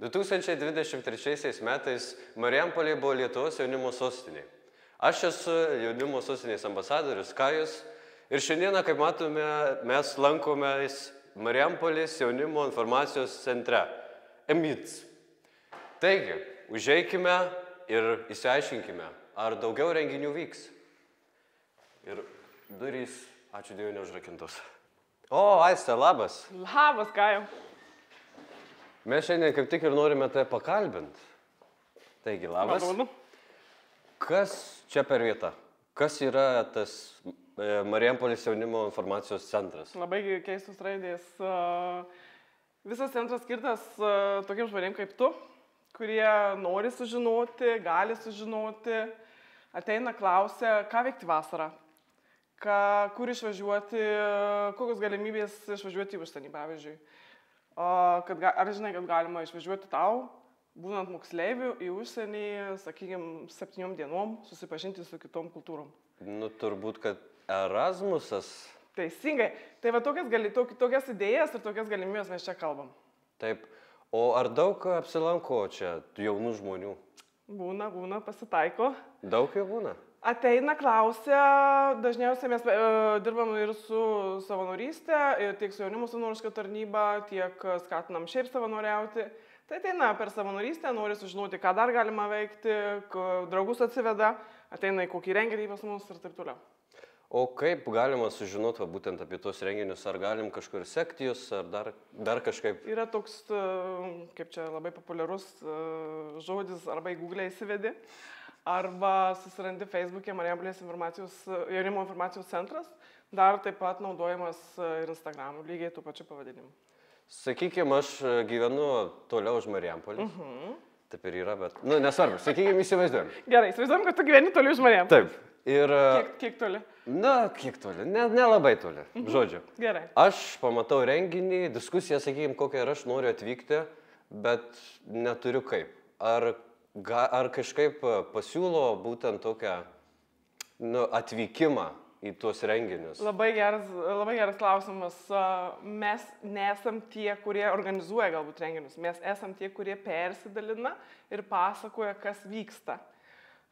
2023 metais Marijampolė buvo Lietuvos jaunimo sostinė. Aš esu jaunimo sostinės ambasadorius Kajus ir šiandieną, kaip matome, mes lankomės Marijampolės jaunimo informacijos centre EMIC. Taigi, užeikime ir išsiaiškinkime, ar daugiau renginių vyks. Ir durys, ačiū Dievui, neužrakintos. O, Aiste, labas. Labas, Kajau. Mes šiandien kaip tik ir norime tave pakalbinti. Taigi, labas. Malonu. Kas čia per vieta? Kas yra tas Marijampolės jaunimo informacijos centras? Labai keistus raidės. Visas centras skirtas tokiems žmonėms kaip tu, kurie nori sužinoti, gali sužinoti, ateina, klausia, ką veikti vasarą, kur išvažiuoti, kokios galimybės išvažiuoti į užsienį, pavyzdžiui. Ar žinai, kad galima išvažiuoti tau, būnant moksleivių į užsienį, sakykime, 7 dienom, susipažinti su kitom kultūrom? Nu, turbūt, kad Erasmusas. Teisingai. Tai va tokias idėjas ir tokias galimybės mes čia kalbam. Taip. O ar daug apsilanko čia jaunų žmonių? Būna, pasitaiko. Daug jau būna? Ateina, klausia, dažniausiai mes dirbam ir su savanorystė, ir tiek su jaunimo savanoriška tarnyba, tiek skatinam šiaip savanoriauti. Tai ateina per savanorystę, nori sužinoti, ką dar galima veikti, draugus atsiveda, ateina į kokį renginį pas mus ir taip toliau. O kaip galima sužinoti būtent apie tos renginius? Ar galim kažkur sekti jūs, ar dar kažkaip? Yra toks, kaip čia labai populiarus žodis, arba į Google įsivedi, arba susirandi Facebook'e Marijampolės jaunimo informacijos centras, dar taip pat naudojamas ir Instagram'u, lygiai tų pačių pavadinimų. Sakykime, aš gyvenu toliau už Marijampolės. Taip ir yra, bet, nesvarbu, sakykime, įsivaizduojam. Gerai, įsivaizduojam, kad tu gyveni toliau už Marijampolės. Taip. Ir... Kiek toli? Kiek toli, nelabai toli, žodžiu. Gerai. Aš pamatau renginį, diskusiją, sakykime, kokią ir aš noriu atvykti, bet neturiu kaip. Ar kažkaip pasiūlo būtent tokią atvykimą į tuos renginius? Labai geras klausimas. Mes nesam tie, kurie organizuoja galbūt renginius. Mes esam tie, kurie persidalina ir pasakoja, kas vyksta.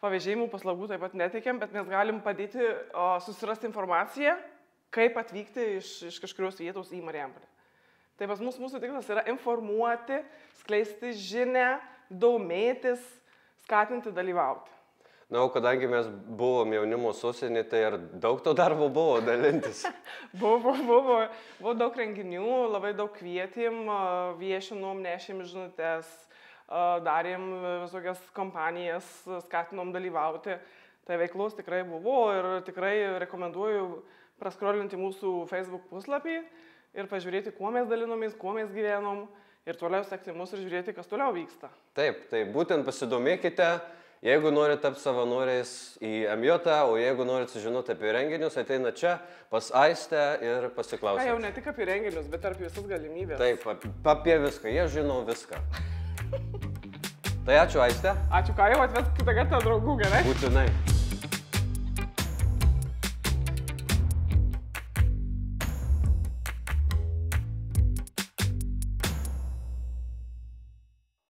Pavėžėjimų paslaugų taip pat neteikiam, bet mes galim padėti susirasti informaciją, kaip atvykti iš kažkurios vietos į Marijampolę. Tai pas mūsų tikslas yra informuoti, skleisti žinią, domėtis, skatinti, dalyvauti. Na, o kadangi mes buvom jaunimo sostinė, tai ar daug to darbo buvo dalintis? Buvo daug renginių, labai daug kvietėm, viešinom, nešėm žinutės, darėm visokias kompanijas, skatinom dalyvauti. Tai veiklos tikrai buvo ir tikrai rekomenduoju praskrolinti mūsų Facebook puslapį ir pažiūrėti, kuo mes dalinomės, kuo mes gyvenom ir toliau sekti mus ir žiūrėti, kas toliau vyksta. Taip, tai būtent pasidomėkite, jeigu norite tapti savanoriais į MJ, o jeigu norite sužinoti apie renginius, ateina čia pas Aistę ir pasiklausyti. Jau ne tik apie renginius, bet ir apie visas galimybės. Taip, apie viską, jie žino viską. Tai ačiū, Aiste. Ačiū, Kajau, atvesk kitą kartą draugų, gerai? Būtinai.